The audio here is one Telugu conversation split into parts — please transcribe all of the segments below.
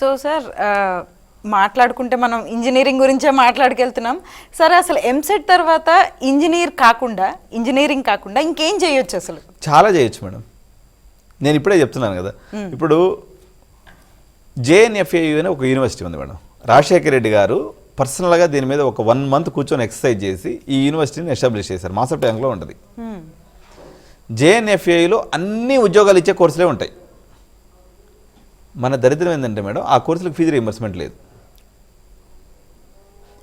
సో సార్ మాట్లాడుకుంటే మనం ఇంజనీరింగ్ గురించే మాట్లాడుకెళ్తున్నాం. సరే, అసలు ఎంసెట్ తర్వాత ఇంజనీరింగ్ కాకుండా ఇంకేం చేయొచ్చు? అసలు చాలా చేయొచ్చు మేడం. నేను ఇప్పుడే చెప్తున్నాను కదా, ఇప్పుడు జేఎన్ఎఫ్ఏయు అనే ఒక యూనివర్సిటీ ఉంది మేడం. రాజశేఖర రెడ్డి గారు పర్సనల్గా దీని మీద ఒక 1 month కూర్చొని ఎక్సర్సైజ్ చేసి ఈ యూనివర్సిటీని ఎస్టాబ్లిష్ చేశారు. మాస్టర్ ట్యాంక్లో ఉంటుంది. జేఎన్ఎఫ్ఏలో అన్ని ఉద్యోగాలు ఇచ్చే కోర్సులే ఉంటాయి. మన దరిద్రం ఏంటంటే మేడం, ఆ కోర్సులకు ఫీజు రీయింబర్స్మెంట్ లేదు.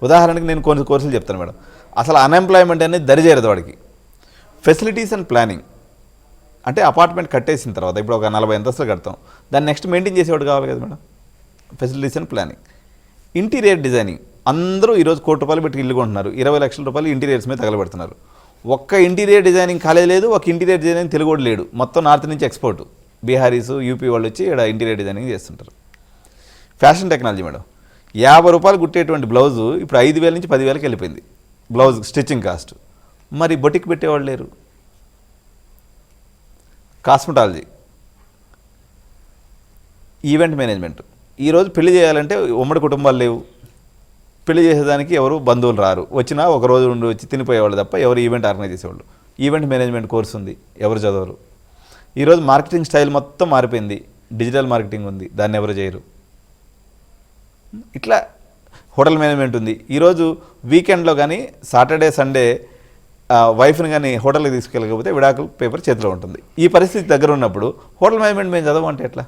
ఉదాహరణకి నేను కొన్ని కోర్సులు చెప్తాను మేడం. అసలు అన్ఎంప్లాయ్మెంట్ అనేది దరిచేరదు వాడికి. ఫెసిలిటీస్ అండ్ ప్లానింగ్ అంటే అపార్ట్మెంట్ కట్టేసిన తర్వాత ఇప్పుడు ఒక 40 అంతస్తులు కడతాం, దాన్ని నెక్స్ట్ మెయింటైన్ చేసేవాడు కావాలి కదా madam. Facilities and planning. Interior designing, అందరూ ఈరోజు ₹1 కోటి పెట్టి ఇల్లు కొంటున్నారు, 20 లక్షల రూపాయలు ఇంటీరియర్స్ మీద తగలబెడుతున్నారు. ఒక్క ఇంటీరియర్ డిజైనింగ్ కాలేజ్ లేదు, ఒక ఇంటీరియర్ డిజైనింగ్ తెలుగు కూడా లేడు. మొత్తం నార్త్ నుంచి ఎక్స్పోర్ట్, బీహారీస్ యూపీ వాళ్ళు వచ్చి ఇక్కడ ఇంటీరియర్ డిజైనింగ్ చేస్తుంటారు. ఫ్యాషన్ టెక్నాలజీ మేడం, ₹50 కుట్టేటువంటి బ్లౌజు ఇప్పుడు 5,000 నుంచి 10,000కి వెళ్ళిపోయింది బ్లౌజ్ స్టిచ్చింగ్ కాస్ట్. మరి బొటిక్ పెట్టేవాళ్ళు లేరు. Cosmetology, event management. ఈరోజు పెళ్లి చేయాలంటే ఉమ్మడి కుటుంబాలు లేవు, పెళ్లి చేసేదానికి ఎవరు బంధువులు రారు, వచ్చినా ఒక రోజు ఉండి వచ్చి తినిపోయేవాళ్ళు తప్ప ఎవరు ఈవెంట్ ఆర్గనైజ్ చేసేవాళ్ళు. ఈవెంట్ మేనేజ్మెంట్ కోర్స్ ఉంది, ఎవరు చదవరు. ఈరోజు మార్కెటింగ్ స్టైల్ మొత్తం మారిపోయింది, డిజిటల్ మార్కెటింగ్ ఉంది, దాన్ని ఎవరు చేయరు. ఇట్లా హోటల్ మేనేజ్మెంట్ ఉంది. ఈరోజు వీకెండ్లో కానీ సాటర్డే సండే వైఫ్ని కానీ హోటల్కి తీసుకెళ్ళకపోతే విడాకుల పేపర్ చేతిలో ఉంటుంది. ఈ పరిస్థితి దగ్గర ఉన్నప్పుడు హోటల్ మేనేజ్మెంట్ మేము చదవమంటే ఎట్లా?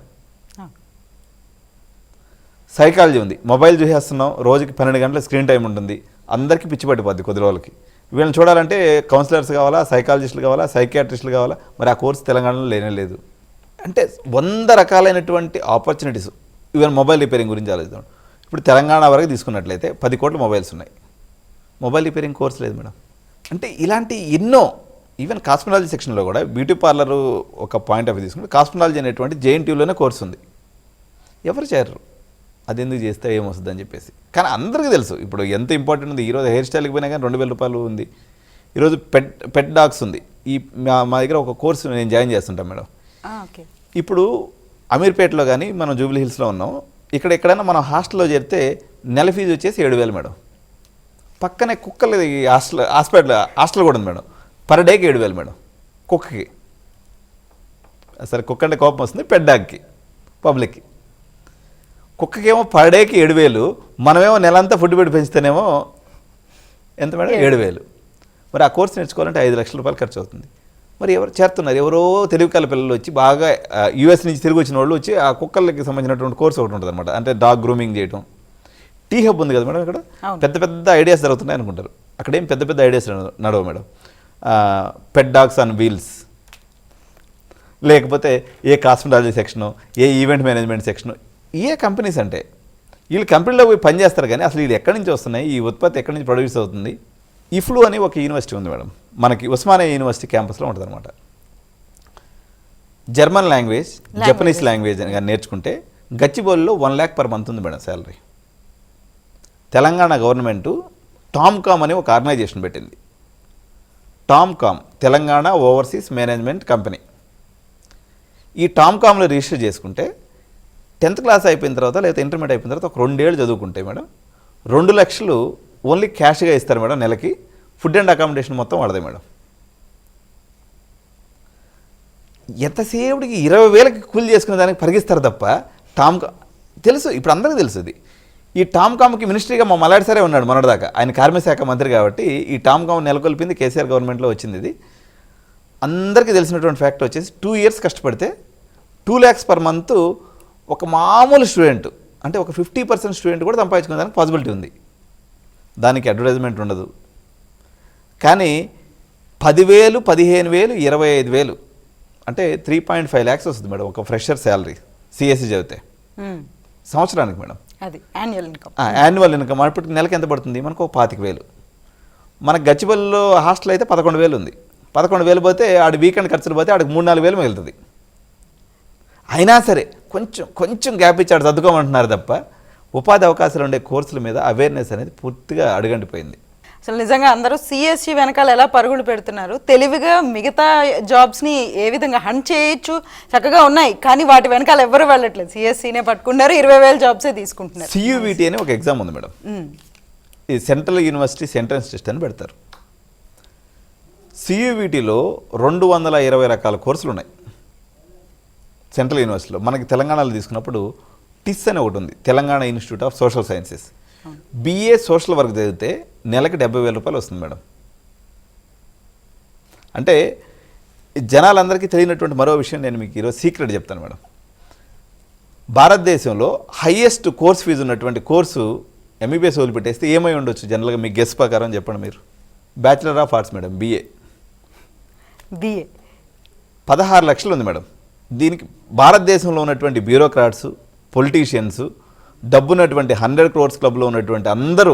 సైకాలజీ ఉంది, మొబైల్ చూసేస్తున్నాం, రోజుకి 12 గంటల స్క్రీన్ టైం ఉంటుంది, అందరికీ పిచ్చి పట్టిపోద్ది కొద్ది రోజులకి. వీళ్ళని చూడాలంటే కౌన్సిలర్స్ కావాలా, సైకాలజిస్టులు కావాలా, సైకియాట్రిస్టులు కావాలా. మరి ఆ కోర్సు తెలంగాణలో లేనే లేదు. అంటే 100 రకాలైనటువంటి ఆపర్చునిటీస్. ఈవెన్ మొబైల్ రిపేరింగ్ గురించి ఆలోచిద్దాం. ఇప్పుడు తెలంగాణ వరకు తీసుకున్నట్లయితే 10 కోట్ల మొబైల్స్ ఉన్నాయి, మొబైల్ రిపేరింగ్ కోర్స్ లేదు మేడం. అంటే ఇలాంటి ఎన్నో. ఈవెన్ కాస్మెటాలజీ సెక్షన్లో కూడా బ్యూటీ పార్లరు ఒక పాయింట్ ఆఫ్ వ్యూ తీసుకుంటే కాస్మెటాలజీ అనేటువంటి జేఎన్టీయూలోనే కోర్సు ఉంది. ఎవరు చేయరు, అది ఎందుకు చేస్తే ఏమొస్తుంది అని చెప్పేసి. కానీ అందరికీ తెలుసు ఇప్పుడు ఎంత ఇంపార్టెంట్ ఉంది. ఈరోజు హెయిర్ స్టైల్కి పోయినా కానీ ₹2,000 ఉంది. ఈరోజు పెట్ డాగ్స్ ఉంది. ఈ మా దగ్గర ఒక కోర్సు నేను జాయిన్ చేస్తుంటాను మేడం. ఇప్పుడు అమీర్పేటలో కానీ మనం జూబ్లీ హిల్స్లో ఉన్నాం, ఇక్కడ ఎక్కడైనా మనం హాస్టల్లో చేరితే నెల ఫీజు వచ్చేసి 7,000 మేడం. పక్కనే కుక్కలు హాస్టల్ కూడా ఉంది మేడం. పర్ డేకి 7,000 మేడం కుక్కకి. సరే, కుక్క అంటే కోపం వస్తుంది, పెట్ డాగ్కి పబ్లిక్కి. కుక్కకేమో పర్ డేకి 7,000, మనమేమో నెలంతా ఫుడ్ పెట్టి పెంచితేనేమో ఎంత మేడం? 7,000. మరి ఆ కోర్సు నేర్చుకోవాలంటే ₹5,00,000 ఖర్చు అవుతుంది. మరి ఎవరు చేరుతున్నారు? ఎవరో తెలివికల పిల్లలు వచ్చి బాగా యూఎస్ నుంచి తిరిగి వచ్చిన వాళ్ళు వచ్చి ఆ కుక్కలకి సంబంధించినటువంటి కోర్సు ఒకటి ఉంటుంది అనమాట. అంటే డాగ్ గ్రూమింగ్ చేయటం. టీ హబ్ ఉంది కదా మేడం, ఇక్కడ పెద్ద పెద్ద ఐడియాస్ జరుగుతున్నాయి అనుకుంటారు. అక్కడేం పెద్ద పెద్ద ఐడియాస్ నడవు madam. Pet dogs on wheels, లేకపోతే ఏ కాస్మెటాలజీ సెక్షను, ఏ ఈవెంట్ మేనేజ్మెంట్ సెక్షను, ఏ కంపెనీస్ అంటే వీళ్ళు కంపెనీలో పోయి పనిచేస్తారు. కానీ అసలు వీళ్ళు ఎక్కడి నుంచి వస్తున్నాయి, ఈ ఉత్పత్తి ఎక్కడి నుంచి ప్రొడ్యూస్ అవుతుంది? ఇఫ్లు అని ఒక యూనివర్సిటీ ఉంది మేడం, మనకి ఉస్మానియా యూనివర్సిటీ క్యాంపస్లో ఉంటుంది అనమాట. జర్మన్ లాంగ్వేజ్, జపనీస్ లాంగ్వేజ్ అని నేర్చుకుంటే గచ్చిబౌలిలో 1 lakh per month ఉంది madam salary. Telangana government TOMCOM అని ఒక ఆర్గనైజేషన్ పెట్టింది. TOMCOM, Telangana overseas management company. ఈ టామ్కామ్లో రిజిస్టర్ చేసుకుంటే 10th క్లాస్ అయిపోయిన తర్వాత లేదా ఇంటర్మీడియట్ అయిపోయిన తర్వాత ఒక 2 ఏళ్ళు చదువుకుంటే మేడం 2 లక్షలు ఓన్లీ క్యాష్గా ఇస్తారు మేడం నెలకి. ఫుడ్ అండ్ అకామిడేషన్ మొత్తం వాడదే మేడం. ఎంతసేపుడికి 20,000కి కూలి చేసుకునే దానికి పరిగిస్తారు తప్ప తెలుసు, ఇప్పుడు అందరికీ తెలుసు ఇది. ఈ టామ్కామ్కి మినిస్ట్రీగా మా మల్లాడి సరే ఉన్నాడు మొన్నటిదాకా, ఆయన కార్మిక శాఖ మంత్రి కాబట్టి. ఈ టామ్కామ్ నెలకొల్పింది కేసీఆర్ గవర్నమెంట్లో వచ్చింది. ఇది అందరికీ తెలిసినటువంటి ఫ్యాక్ట్ వచ్చేసి 2 years కష్టపడితే 2 lakhs per month ఒక మామూలు స్టూడెంట్, అంటే ఒక 50% స్టూడెంట్ కూడా సంపాదించుకునే దానికి పాసిబిలిటీ ఉంది. దానికి అడ్వర్టైజ్మెంట్ ఉండదు. కానీ 10,000, 15,000, 25,000 అంటే 3.5 lakhs వస్తుంది మేడం ఒక ఫ్రెషర్ శాలరీ సిఎస్సి చదివితే సంవత్సరానికి మేడం. అది యాన్యువల్ ఇన్కమ్. అప్పటికి నెలకి ఎంత పడుతుంది మనకు? 25,000. మనకు గచ్చిబౌలిలో హాస్టల్ అయితే 11,000 ఉంది. 11,000 పోతే ఆడి వీకెండ్ ఖర్చులు పోతే ఆడికి 3-4 వేలు మిగులుతుంది. అయినా సరే కొంచెం గ్యాప్ ఇచ్చి ఆడు చదువుకోమంటున్నారు తప్ప ఉపాధి అవకాశాలు ఉండే కోర్సుల మీద అవేర్నెస్ అనేది పూర్తిగా అడుగంటిపోయింది. అసలు నిజంగా అందరూ సిఎస్సి వెనకాల ఎలా పరుగులు పెడుతున్నారు, తెలివిగా మిగతా జాబ్స్ని ఏ విధంగా హంట్ చేయొచ్చు చక్కగా ఉన్నాయి, కానీ వాటి వెనకాల ఎవరు వెళ్ళట్లేదు, సిఎస్సినే పట్టుకున్నారు, 20,000 జాబ్సే తీసుకుంటున్నారు. CUVT అని ఒక ఎగ్జామ్ ఉంది మేడం, ఈ సెంట్రల్ యూనివర్సిటీస్ ఎంట్రన్స్ టెస్ట్ అని పెడతారు. CUVTలో 220 రకాల కోర్సులు ఉన్నాయి సెంట్రల్ యూనివర్సిటీలో. మనకి తెలంగాణలో తీసుకున్నప్పుడు టిస్ అని ఒకటి ఉంది, Telangana institute of social sciences. BA social work చదివితే నెలకి 70,000 రూపాయలు వస్తుంది మేడం. అంటే జనాలందరికీ తెలియనటువంటి మరో విషయం నేను మీకు ఈరోజు సీక్రెట్ చెప్తాను మేడం. భారతదేశంలో హైయెస్ట్ కోర్స్ ఫీజు ఉన్నటువంటి కోర్సు MBBS వదిలిపెట్టేస్తే ఏమై ఉండొచ్చు జనరల్గా మీ గెస్ ప్రకారం చెప్పండి మీరు? Bachelor of arts madam, BA 16 లక్షలు ఉంది మేడం. దీనికి భారతదేశంలో ఉన్నటువంటి బ్యూరోక్రాట్స్, పొలిటీషియన్స్, డబ్బున్నటువంటి 100 crores క్లబ్లో ఉన్నటువంటి అందరూ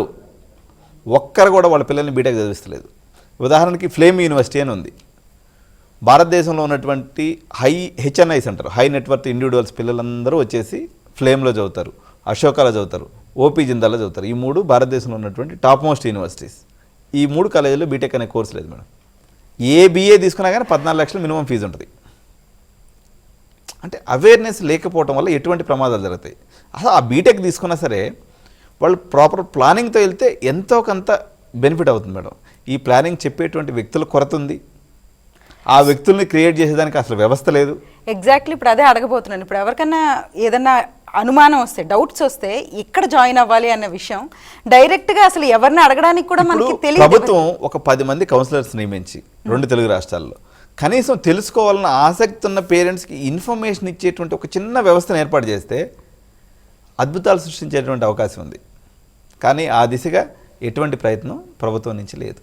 ఒక్కరు కూడా వాళ్ళ పిల్లల్ని బీటెక్ చదివిస్తలేదు. ఉదాహరణకి ఫ్లేమ్ యూనివర్సిటీ అని ఉంది. భారతదేశంలో ఉన్నటువంటి HNIs అంటారు, హై నెట్వర్త్ ఇండివిజువల్స్ పిల్లలందరూ వచ్చేసి ఫ్లేమ్లో చదువుతారు, అశోకాలో చదువుతారు, OP జిందాల్లో చదువుతారు. ఈ 3 భారతదేశంలో ఉన్నటువంటి టాప్ మోస్ట్ యూనివర్సిటీస్. ఈ 3 కాలేజీలో బీటెక్ అనే కోర్సు లేదు మేడం. ఏ BA తీసుకున్నా కానీ 14 లక్షలు మినిమం ఫీజు ఉంటుంది. అంటే అవేర్నెస్ లేకపోవడం వల్ల ఎటువంటి ప్రమాదాలు జరుగుతాయి. అసలు ఆ బీటెక్ తీసుకున్నా సరే వాళ్ళు ప్రాపర్ ప్లానింగ్తో వెళ్తే ఎంతో కొంత బెనిఫిట్ అవుతుంది మేడం. ఈ ప్లానింగ్ చెప్పేటువంటి వ్యక్తుల కొరత ఉంది, ఆ వ్యక్తుల్ని క్రియేట్ చేసేదానికి అసలు వ్యవస్థ లేదు. ఎగ్జాక్ట్లీ ఇప్పుడు అదే అడగబోతున్నాను. ఇప్పుడు ఎవరికైనా ఏదన్నా అనుమానం వస్తే, డౌట్స్ వస్తే ఎక్కడ జాయిన్ అవ్వాలి అన్న విషయం డైరెక్ట్గా అసలు ఎవరిని అడగడానికి కూడా మనకి తెలియదు. ప్రభుత్వం ఒక 10 మంది కౌన్సిలర్స్ నియమించి 2 తెలుగు రాష్ట్రాల్లో కనీసం తెలుసుకోవాలన్న ఆసక్తి ఉన్న పేరెంట్స్కి ఇన్ఫర్మేషన్ ఇచ్చేటువంటి ఒక చిన్న వ్యవస్థను ఏర్పాటు చేస్తే అద్భుతాలు సృష్టించేటువంటి అవకాశం ఉంది. కానీ ఆ దిశగా ఎటువంటి ప్రయత్నం ప్రభుత్వం నుంచి లేదు.